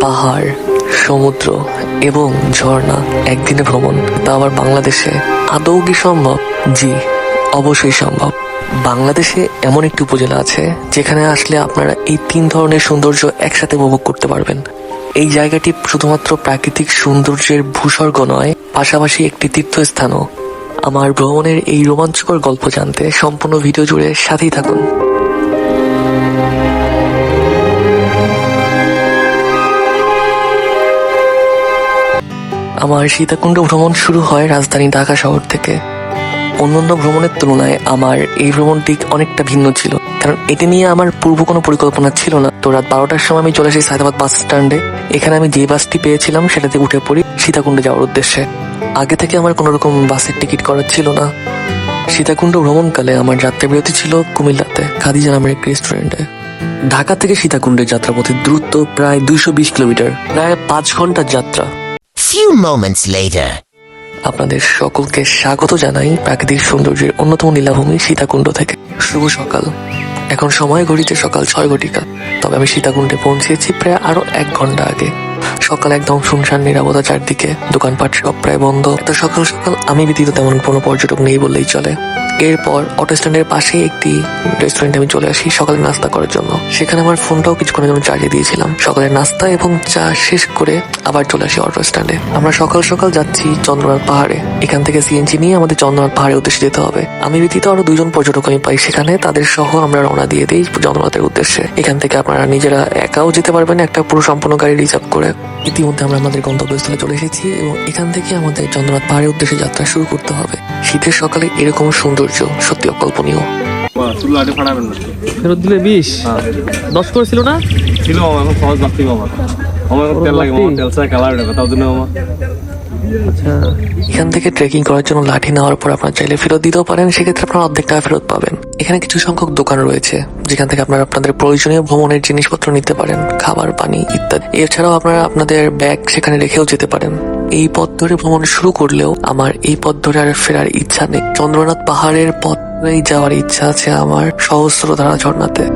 পাহাড়, সমুদ্র এবং ঝর্ণা একদিনে ভ্রমণ, তা আবার বাংলাদেশে। আদৌ কি সম্ভব? জি, অবশ্যই সম্ভব। বাংলাদেশে এমন একটি উপজেলা আছে যেখানে আসলে আপনারা এই 3 ধরনের সৌন্দর্য একসাথে উপভোগ করতে পারবেন। এই জায়গাটি শুধুমাত্র প্রাকৃতিক সৌন্দর্যের ভূস্বর্গ নয়, পাশাপাশি একটি তীর্থস্থানও। আমার ভ্রমণের এই রোমাঞ্চকর গল্প জানতে সম্পূর্ণ ভিডিও জুড়ে সাথেই থাকুন। আমার সীতাকুণ্ড ভ্রমণ শুরু হয় রাজধানী ঢাকা শহর থেকে। অন্যান্য ভ্রমণের তুলনায় আমার এই ভ্রমণটি অনেকটা ভিন্ন ছিল, কারণ এটি নিয়ে আমার পূর্ব কোনো পরিকল্পনা ছিল না। তো রাত 12টার সময় আমি চলে আসি সায়দাবাদ বাস স্ট্যান্ডে। এখানে আমি যে বাসটি পেয়েছিলাম সেটাতে উঠে পড়ি সীতাকুণ্ডে যাওয়ার উদ্দেশ্যে। আগে থেকে আমার কোনো রকম বাসের টিকিট করা ছিল না। সীতাকুণ্ড ভ্রমণকালে আমার যাত্রাবিরতি ছিল কুমিল্লাতে খাদিজা নামের একটি রেস্টুরেন্টে। ঢাকা থেকে সীতাকুণ্ডের যাত্রাপথের দূরত্ব প্রায় 220 কিলোমিটার, প্রায় 5 ঘন্টার যাত্রা। Few moments later. আপনাদের সকলকে স্বাগত জানাই প্রাকৃতিক সৌন্দর্যের অন্যতম লীলাভূমি সীতাকুণ্ড থেকে। শুভ সকাল। এখন সময় ঘড়িতে সকাল 6 ঘটিকা, তবে আমি সীতাকুণ্ডে পৌঁছেছি প্রায় আরো 1 ঘন্টা আগে। সকাল একদম শুনশান, নিরাপত্তা চারদিকে, দোকানপাট সব প্রায় বন্ধ। এত সকাল সকাল আমি ব্যতীত তেমন কোনো পর্যটক নেই বললেই চলে। এরপর অটো স্ট্যান্ডের পাশে একটি রেস্টুরেন্টে আমি চলে আসি সকালে নাস্তা করার জন্য। সেখানে আমার ফোনটাও কিছুক্ষণের জন্য চার্জে দিয়েছিলাম। সকালের নাস্তা এবং চা শেষ করে আবার চলে আসি অটো স্ট্যান্ডে। আমরা সকাল সকাল যাচ্ছি চন্দ্রনাথ পাহাড়ে। এখান থেকে সিএনজি নিয়ে আমাদের চন্দ্রনাথ পাহাড়ের উদ্দেশ্যে যেতে হবে। আমি ব্যতীত আরো 2 জন পর্যটক আমি পাই সেখানে। তাদের সহ আমরা রওনা দিয়ে দিই চন্দ্রনাথের উদ্দেশ্যে। এখান থেকে আপনারা নিজেরা একাও যেতে পারবেন একটা পুরো সম্পূর্ণ গাড়ি রিজার্ভ করে। ইতিমধ্যে আমরা আমাদের গন্তব্যস্থলে চলে এসেছি এবং এখান থেকে আমাদের চন্দ্রনাথ পাহাড়ের উদ্দেশ্যে যাত্রা শুরু করতে হবে। শীতের সকালে এরকম সৌন্দর্য সত্যি অকল্পনীয়। ফেরত দিলে 20 10 করেছিল না ছিল এখন সহজ লাগতে আমার তেল লাগে তেল ছাড়া কালার হবে তার জন্য আচ্ছা। এখান থেকে ট্রেকিং করার জন্য লাঠি নেওয়ার পর আপনারা চাইলে ফেরত দিতেও পারেন, সেক্ষেত্রে আপনারা অর্ধেক টাকা ফেরত পাবেন। এখানে কিছু সংখ্যক দোকান রয়েছে যেখান থেকে আপনারা আপনাদের প্রয়োজনীয় ভ্রমণের জিনিসপত্র নিতে পারেন, খাবার, পানি ইত্যাদি। এছাড়াও আপনারা আপনাদের ব্যাগ সেখানে রেখেও যেতে পারেন। এই পথ ধরে ভ্রমণ শুরু করলেও আমার এই পথ ধরে আর ফেরার ইচ্ছা নেই। চন্দ্রনাথ পাহাড়ের পথ ধরেই যাওয়ার ইচ্ছা আছে আমার সহস্রধারা ঝর্ণাতে।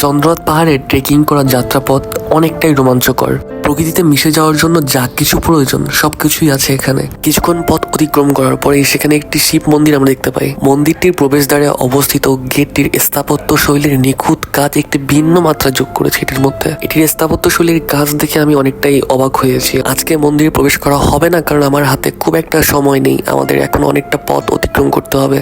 চন্দ্রনাথ পাহাড়ে ট্রেকিং করা যাত্রাপথ অনেকটাই রোমাঞ্চকর। প্রকৃতিতে মিশে যাওয়ার জন্য যা কিছু প্রয়োজন সবকিছুই আছে এখানে। কিছুক্ষণ পথ অতিক্রম করার পরে সেখানে একটি শিব মন্দির আমরা দেখতে পাই। মন্দিরটির প্রবেশদ্বারে অবস্থিত গেটটির স্থাপত্য শৈলীর নিখুঁত কাজ একটি ভিন্ন মাত্রা যোগ করেছে এটির মধ্যে। এটির স্থাপত্য শৈলীর কাজ দেখে আমি অনেকটাই অবাক হয়েছি। আজকে মন্দিরে প্রবেশ করা হবে না, কারণ আমার হাতে খুব একটা সময় নেই। আমাদের এখন অনেকটা পথ অতিক্রম করতে হবে।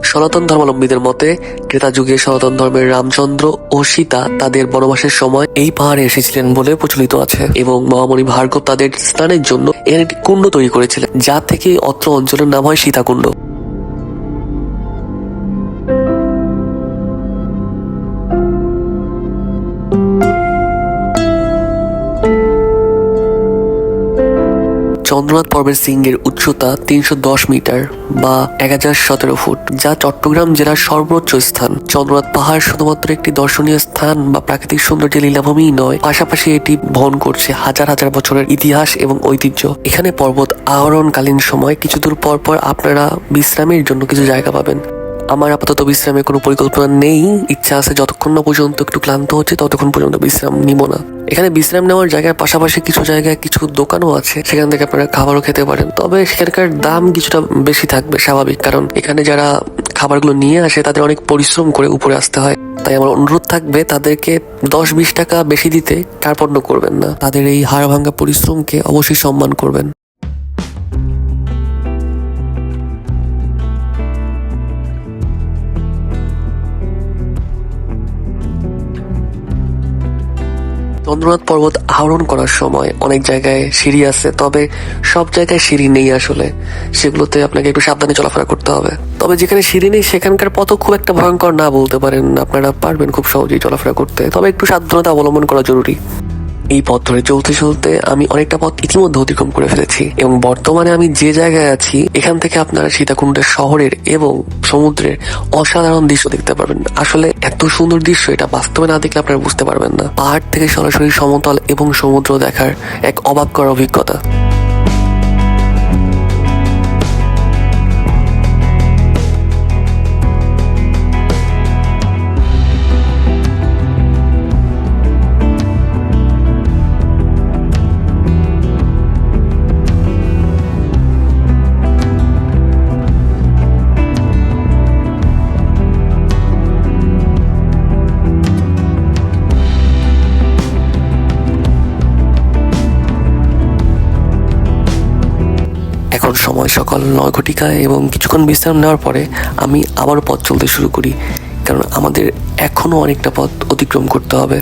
সনাতন ধর্মাবলম্বীদের মতে ত্রেতা যুগে সনাতন ধর্মের রামচন্দ্র ও সীতা তাদের বনবাসের সময় এই পাহাড়ে এসেছিলেন বলে প্রচলিত আছে, এবং মহামণি ভার্গব তাদের স্নানের জন্য এর একটি কুণ্ড তৈরি করেছিলেন, যা থেকে অত্র অঞ্চলের নাম হয় সীতাকুণ্ড। চন্দ্রনাথ পর্বের শৃঙ্গের উচ্চতা 310 মিটার বা 1017 ফুট, যা চট্টগ্রাম জেলার সর্বোচ্চ স্থান। চন্দ্রনাথ পাহাড় শুধুমাত্র একটি দর্শনীয় স্থান বা প্রাকৃতিক সৌন্দর্যের লীলাভূমিই নয়, পাশাপাশি এটি বহন করছে হাজার হাজার বছরের ইতিহাস এবং ঐতিহ্য। এখানে পর্বত আরোহণকালীন সময় কিছু দূর পর পর আপনারা বিশ্রামের জন্য কিছু জায়গা পাবেন। আমার আপাতত বিশ্রামের কোনো পরিকল্পনা নেই। ইচ্ছা আছে যতক্ষণ না পর্যন্ত একটু ক্লান্ত হচ্ছে ততক্ষণ পর্যন্ত বিশ্রাম নিব না। এখানে বিশ্রাম নেওয়ার জায়গার পাশাপাশি কিছু জায়গায় কিছু দোকানও আছে, সেখান থেকে আপনারা খাবারও খেতে পারেন। তবে সেখানকার দাম কিছুটা বেশি থাকবে, স্বাভাবিক, কারণ এখানে যারা খাবারগুলো নিয়ে আসে তাদের অনেক পরিশ্রম করে উপরে আসতে হয়। তাই আমার অনুরোধ থাকবে তাদেরকে 10-20 টাকা বেশি দিতে কার্পণ্য করবেন না। তাদের এই হাড় ভাঙা পরিশ্রমকে অবশ্যই সম্মান করবেন। চন্দ্রনাথ পর্বত আরোহণ করার সময় অনেক জায়গায় সিঁড়ি আছে, তবে সব জায়গায় সিঁড়ি নেই। আসলে সেগুলোতে আপনাকে একটু সাবধানে চলাফেরা করতে হবে। তবে যেখানে সিঁড়ি নেই সেখানকার পথও খুব একটা ভয়ঙ্কর না বলতে পারেন, আপনারা পারবেন খুব সহজেই চলাফেরা করতে, তবে একটু সাবধানতা অবলম্বন করা জরুরি। এই পথ ধরে চলতে চলতে আমি অনেকটা পথ ইতিমধ্যে অতিক্রম করে ফেলেছি এবং বর্তমানে আমি যে জায়গায় আছি এখান থেকে আপনারা সীতাকুণ্ডের শহরের এবং সমুদ্রের অসাধারণ দৃশ্য দেখতে পারবেন। আসলে এত সুন্দর দৃশ্য এটা বাস্তবে না দেখলে আপনারা বুঝতে পারবেন না। পাহাড় থেকে সরাসরি সমতল এবং সমুদ্র দেখার এক অবাক করা অভিজ্ঞতা। এখন সময় সকাল 9 ঘটিকা এবং কিছুক্ষণ বিশ্রাম নেওয়ার পরে আমি আবারও পথ চলতে শুরু করি, কারণ আমাদের এখনো অনেকটা পথ অতিক্রম করতে হবে।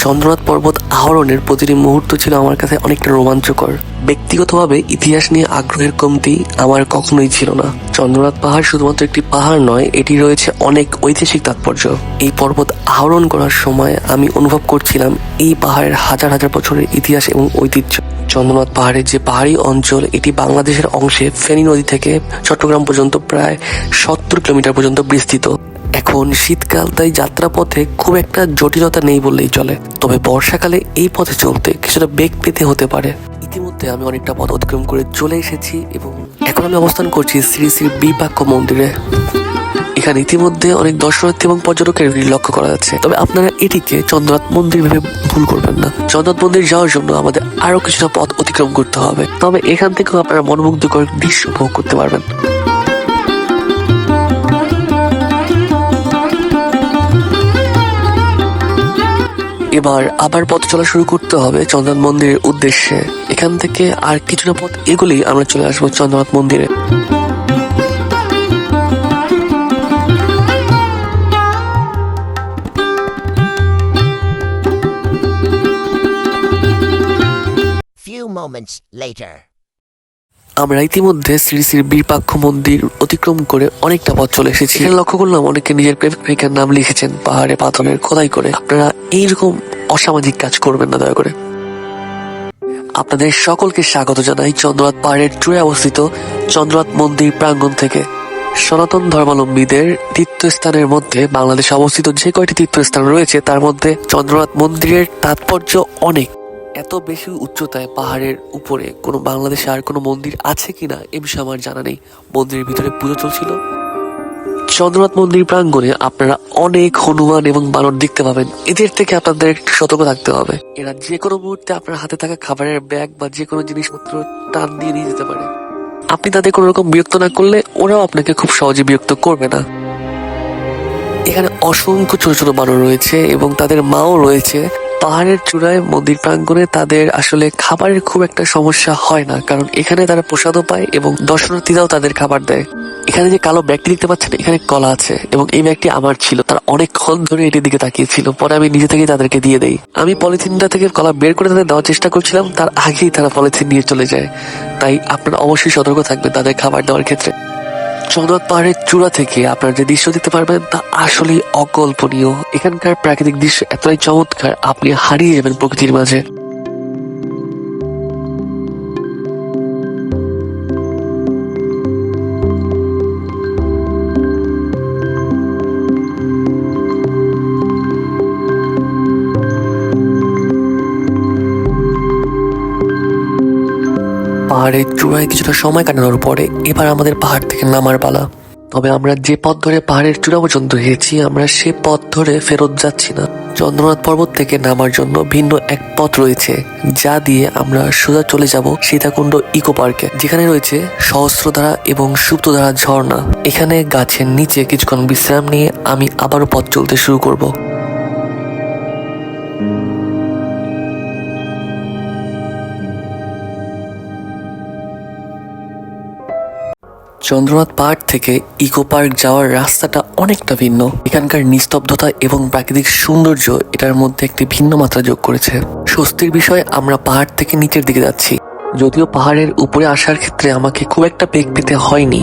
চন্দ্রনাথ পর্বত আরোহণের প্রতিটি মুহূর্ত ছিল আমার কাছে অনেকটা রোমাঞ্চকর। ব্যক্তিগতভাবে ইতিহাস নিয়ে আগ্রহের কমতি আমার কখনোই ছিল না। চন্দ্রনাথ পাহাড় শুধুমাত্র একটি পাহাড় নয়, এটি রয়েছে অনেক ঐতিহাসিক তাৎপর্য। এই পর্বত আরোহণ করার সময় আমি অনুভব করছিলাম এই পাহাড়ের হাজার হাজার বছরের ইতিহাস এবং ঐতিহ্য। চন্দ্রনাথ পাহাড়ের যে পাহাড়ি অঞ্চল, এটি বাংলাদেশের অংশে ফেনী নদী থেকে চট্টগ্রাম পর্যন্ত প্রায় 70 কিলোমিটার পর্যন্ত বিস্তৃত। এখন শীতকাল, তাই যাত্রাপথে খুব একটা জটিলতা নেই বললেই চলে। তবে বর্ষাকালে এই পথে চলতে কিছুটা বেগ পেতে হতে পারে। ইতিমধ্যে আমি অনেকটা পথ অতিক্রম করে চলে এসেছি এবং এখন আমি অবস্থান করছি শ্রী শ্রী বিপাক্ষ মন্দিরে। এখানে ইতিমধ্যে অনেক দর্শনার্থী এবং পর্যটকের ভিড় লক্ষ্য করা যাচ্ছে। তবে আপনারা এটিকে চন্দ্রনাথ মন্দির ভেবে ভুল করবেন না। চন্দ্রনাথ মন্দির যাওয়ার জন্য আমাদের আরো কিছুটা পথ অতিক্রম করতে হবে। তবে এখান থেকেও আপনারা মনোমুগ্ধকর দৃশ্য উপভোগ করতে পারবেন। এবার আবার পথ চলা শুরু করতে হবে চন্দ্রনাথ মন্দিরের উদ্দেশ্যে। এখান থেকে আর কিছুটা পথ এগুলেই আমরা চলে আসবো চন্দ্রনাথ মন্দিরে। Few moments later. আমরা ইতিমধ্যে শ্রী শ্রী বিপাক্ষ মন্দির অতিক্রম করে অনেকটা পথ চলে এসেছি। এখানে লক্ষ্য করলাম অনেকে নিজের প্রেমিকার নাম লিখেছেন পাহাড়ে পাথরের খোদাই করে। আপনারা এইরকম অসামাজিক কাজ করবেন না দয়া করে। আপনাদের সকলকে স্বাগত জানাই চন্দ্রনাথ পাহাড়ের চূড়ায় অবস্থিত চন্দ্রনাথ মন্দির প্রাঙ্গণ থেকে। সনাতন ধর্মাবলম্বীদের তীর্থস্থানের মধ্যে বাংলাদেশে অবস্থিত যে কয়টি তীর্থস্থান রয়েছে তার মধ্যে চন্দ্রনাথ মন্দিরের তাৎপর্য অনেক। এত বেশি উচ্চতায় পাহাড়ের উপরে কোনো বাংলাদেশে আর কোনো মন্দির আছে কিনা এ বিষয়ে আমার জানা নেই। মন্দিরের ভিতরে পুজো চলছিল। চন্দ্রনাথ মন্দির প্রাঙ্গণে আপনারা অনেক হনুমান এবং বানর দেখতে পাবেন। এদের থেকে আপনাদের একটু সতর্ক থাকতে হবে। এরা যে কোনো মুহূর্তে আপনার হাতে থাকা খাবারের ব্যাগ বা যে কোনো জিনিসপত্র টান দিয়ে নিয়ে যেতে পারে। আপনি তাদের কোনো রকম বিরক্ত না করলে ওরাও আপনাকে খুব সহজে বিরক্ত করবে না। এখানে অসংখ্য ছোট ছোট বানর রয়েছে এবং তাদের মাও রয়েছে। পাহাড়ের চূড়ায় মন্দির প্রাঙ্গণে তাদের আসলে খাবারের খুব একটা সমস্যা হয় না, কারণ এখানে তারা প্রসাদও পায় এবং দর্শনার্থীরাও তাদের খাবার দেয়। এখানে যে কালো ব্যাগটি দেখতে পাচ্ছেন, এখানে কলা আছে এবং এই ব্যাগটি আমার ছিল। তারা অনেকক্ষণ ধরে এটির দিকে তাকিয়েছিল, পরে আমি নিজে থেকে তাদেরকে দিয়ে দেই। আমি পলিথিনটা থেকে কলা বের করে তাদের দেওয়ার চেষ্টা করছিলাম, তার আগেই তারা পলিথিন নিয়ে চলে যায়। তাই আপনারা অবশ্যই সতর্ক থাকবেন তাদের খাবার দেওয়ার ক্ষেত্রে। চন্দ্রনাথ পাহাড়ের চূড়া থেকে আপনারা যে দৃশ্য দেখতে পারবেন তা আসলেই অকল্পনীয়। এখানকার প্রাকৃতিক দৃশ্য এতটাই চমৎকার, আপনি হারিয়ে যাবেন প্রকৃতির মাঝে। পাহাড়ের চূড়ায় কিছুটা সময় কাটানোর পরে এবার আমাদের পাহাড় থেকে নামার পালা। তবে আমরা যে পথ ধরে পাহাড়ের চূড়া পর্যন্ত গিয়েছি, আমরা সে পথ ধরে ফেরত যাচ্ছি না। চন্দ্রনাথ পর্বত থেকে নামার জন্য ভিন্ন এক পথ রয়েছে, যা দিয়ে আমরা সোজা চলে যাব সীতাকুণ্ড ইকো পার্কে, যেখানে রয়েছে সহস্রধারা এবং সুপ্তধারা ঝর্ণা। এখানে গাছের নিচে কিছুক্ষণ বিশ্রাম নিয়ে আমি আবারও পথ চলতে শুরু করব। চন্দ্রনাথ পাহাড় থেকে ইকো পার্ক যাওয়ার রাস্তাটা অনেকটা ভিন্ন। এখানকার নিস্তব্ধতা এবং প্রাকৃতিক সৌন্দর্য এটার মধ্যে একটি ভিন্ন মাত্রা যোগ করেছে। স্বস্তির বিষয়ে আমরা পাহাড় থেকে নিচের দিকে যাচ্ছি। যদিও পাহাড়ের উপরে আসার ক্ষেত্রে আমাকে খুব একটা বেগ পেতে হয়নি।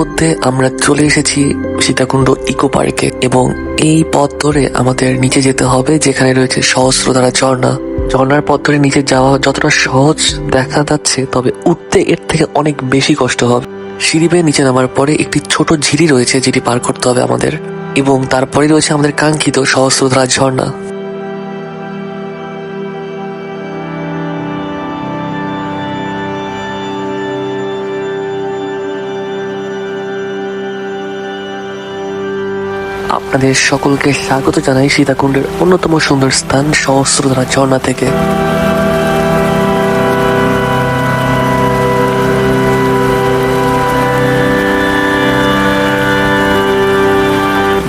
ইতিমধ্যে আমরা চলে এসেছি সীতাকুণ্ড ইকো পার্কে এবং এই পথ ধরে আমাদের নিচে যেতে হবে, যেখানে রয়েছে সহস্রধারা ঝর্ণা। ঝর্ণার পথ ধরে নিচে যাওয়া যতটা সহজ দেখা যাচ্ছে, তবে উঠতে এর থেকে অনেক বেশি কষ্ট হবে। সিঁড়ি বেয়ে নিচে নামার পরে একটি ছোট ঝিরি রয়েছে, যেটি পার করতে হবে আমাদের, এবং তারপরে রয়েছে আমাদের কাঙ্ক্ষিত সহস্রধারা ঝর্ণা। আপনাদের সকলকে স্বাগত জানাই সীতাকুণ্ডের অন্যতম সুন্দর স্থান সহস্রধারা ঝর্ণা থেকে।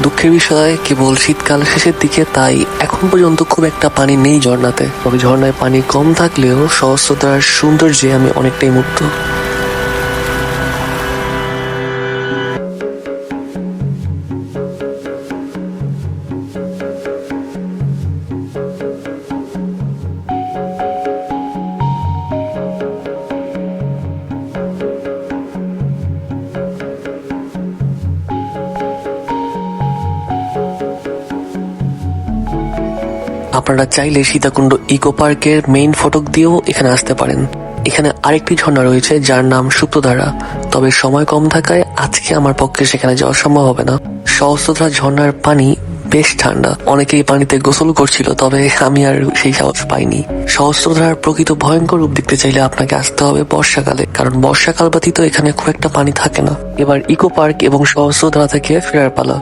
দুঃখের বিষয় কেবল শীতকাল শেষের দিকে, তাই এখন পর্যন্ত খুব একটা পানি নেই ঝর্ণাতে। তবে ঝর্ণায় পানি কম থাকলেও সহস্রধারার সৌন্দর্যে আমি অনেকটাই মুগ্ধ। আপনারা চাইলে সীতাকুণ্ড ইকো পার্কের মেইন ফটক দিয়েও এখানে আসতে পারেন। এখানে আরেকটি ঝর্ণা রয়েছে যার নাম সুপ্তধারা, তবে সময় কম থাকায় আজকে আমার পক্ষে সেখানে যাওয়া সম্ভব হবে না। সহস্রধারা ঝর্ণার পানি বেশ ঠান্ডা, অনেকেই পানিতে গোসল করছিল, তবে আমি আর সেই সাহস পাইনি। সহস্রধারার প্রকৃত ভয়ঙ্কর রূপ দেখতে চাইলে আপনাকে আসতে হবে বর্ষাকালে, কারণ বর্ষাকাল ব্যতীত এখানে খুব একটা পানি থাকে না। এবার ইকো পার্ক এবং সহস্রধারা থেকে ফেরার পালা।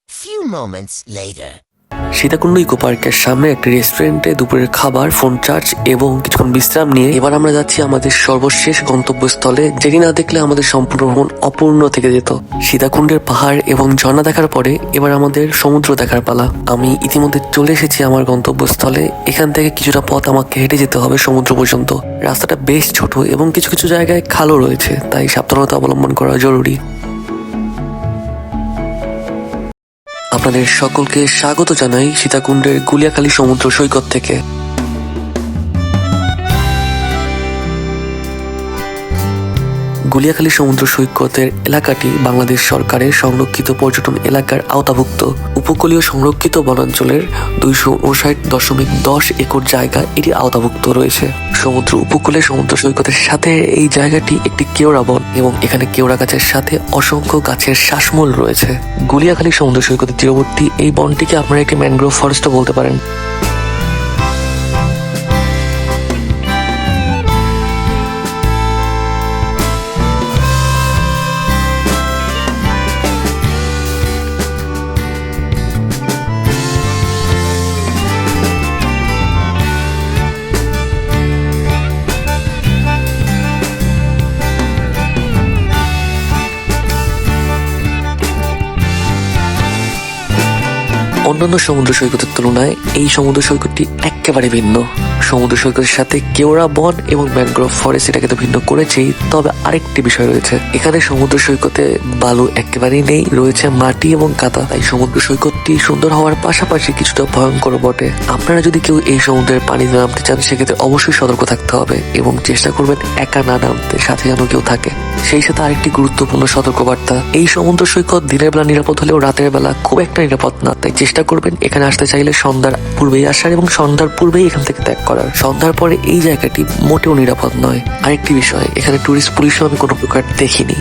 Few moments later. Sitakunda eco পার্কের সামনে একটি রেস্টুরেন্টে দুপুরের খাবার, ফোন চার্জ এবং কিছুক্ষণ বিশ্রাম নিয়ে এবার আমরা যাচ্ছি আমাদের সর্বশেষ গন্তব্যস্থলে, যেটি না দেখলে আমাদের সম্পূর্ণ ভ্রমণ অপূর্ণ থেকে যেত। সীতাকুণ্ডের পাহাড় এবং ঝর্ণা দেখার পরে এবার আমাদের সমুদ্র দেখার পালা। আমি ইতিমধ্যে চলে এসেছি আমার গন্তব্যস্থলে। এখান থেকে কিছুটা পথ আমাকে হেঁটে যেতে হবে সমুদ্র পর্যন্ত। রাস্তাটা বেশ ছোট এবং কিছু কিছু জায়গায় খালও রয়েছে, তাই সাবধানতা অবলম্বন করা জরুরি। আপনাদের সকলকে স্বাগত জানাই সীতাকুণ্ডের গুলিয়াখালী সমুদ্র সৈকত থেকে। গুলিয়াখালী সমুদ্র সৈকতের এলাকাটি বাংলাদেশ সরকারের সংরক্ষিত পর্যটন এলাকার আওতাভুক্ত। উপকূলীয় সংরক্ষিত বনাঞ্চলের 259.10 একর জায়গা এটি আওতাভুক্ত রয়েছে। সমুদ্র উপকূলে সমুদ্র সৈকতের সাথে এই জায়গাটি একটি কেওড়া বন এবং এখানে কেওড়া গাছের সাথে অসংখ্য গাছের শ্বাসমূল রয়েছে। গুলিয়াখালী সমুদ্র সৈকতের তীরবর্তী এই বনটিকে আপনারা একটি ম্যানগ্রোভ ফরেস্টও বলতে পারেন। অন্যান্য সমুদ্র সৈকতের তুলনায় এই সমুদ্র সৈকতটি একেবারে ভিন্ন। সমুদ্র সৈকতের সাথে কেওড়া বন এবং ম্যানগ্রোভ ফরেস্ট এটাকে তো ভিন্ন করেছেই, তবে আরেকটি বিষয় রয়েছে। এখানে সমুদ্র সৈকতে বালু একেবারেই নেই, রয়েছে মাটি এবং কাদা। তাই সমুদ্র সৈকতটি সুন্দর হওয়ার পাশাপাশি কিছুটা ভয়ঙ্কর বটে। আপনারা যদি কেউ এই সমুদ্রের পানিতে নামতে চান, সেক্ষেত্রে অবশ্যই সতর্ক থাকতে হবে এবং চেষ্টা করবেন একা না নামতে, সাথে যেন কেউ থাকে। সেই সাথে আরেকটি গুরুত্বপূর্ণ সতর্কবার্তা, এই সমুদ্র সৈকত দিনের বেলা নিরাপদ হলেও রাতের বেলা খুব একটা নিরাপদ না। তাই চেষ্টা করবেন এখানে আসতে চাইলে সন্ধ্যার পূর্বেই আসার এবং সন্ধ্যার পূর্বেই এখান থেকে ত্যাগ করার। সন্ধ্যার পরে এই জায়গাটি মোটেও নিরাপদ নয়। আরেকটি বিষয়, এখানে টুরিস্ট পুলিশও আমি কোনো প্রকার দেখিনি।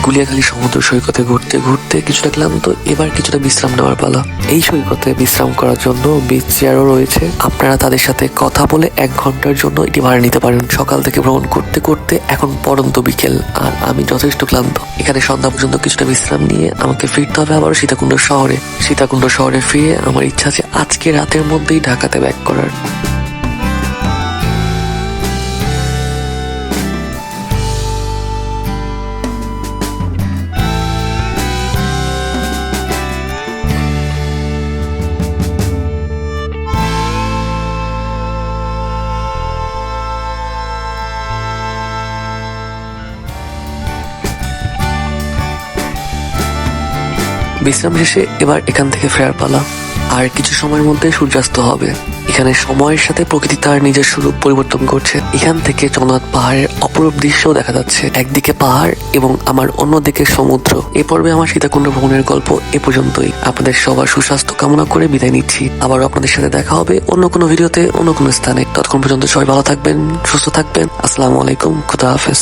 গুলিয়াখালী সমুদ্র সৈকতে ঘুরতে ঘুরতে কিছুটা ক্লান্ত, এবার কিছুটা বিশ্রাম নেওয়ার পালা। এই সৈকতে বিশ্রাম করার জন্য বিচ চেয়ারও রয়েছে। আপনারা তাদের সাথে কথা বলে 1 ঘন্টার জন্য এটি ভাড়া নিতে পারেন। সকাল থেকে ভ্রমণ করতে করতে এখন পরন্ত বিকেল, আর আমি যথেষ্ট ক্লান্ত। এখানে সন্ধ্যা পর্যন্ত কিছুটা বিশ্রাম নিয়ে আমাকে ফিরতে হবে আবার সীতাকুণ্ড শহরে। সীতাকুণ্ড শহরে ফিরে আমার ইচ্ছা আছে আজকে রাতের মধ্যেই ঢাকাতে ব্যাক করার। বিশ্রাম শেষে এবার এখান থেকে ফেরার পালা। আর কিছু সময়ের মধ্যে সূর্যাস্ত হবে। এখানে সময়ের সাথে প্রকৃতি তার নিজের স্বরূপ পরিবর্তন করছে। এখান থেকে জগন্নাথ পাহাড়ের অপরূপ দৃশ্য দেখা যাচ্ছে। একদিকে পাহাড় এবং আমার অন্যদিকে সমুদ্র। এ পর্বে আমার সীতাকুণ্ড ভ্রমণের গল্প এ পর্যন্তই। আপনাদের সবার সুস্বাস্থ্য কামনা করে বিদায় নিচ্ছি। আবার আপনাদের সাথে দেখা হবে অন্য কোনো ভিডিওতে, অন্য কোনো স্থানে। ততক্ষণ পর্যন্ত সবাই ভালো থাকবেন, সুস্থ থাকবেন। আসসালামু আলাইকুম, খুদা হাফেজ।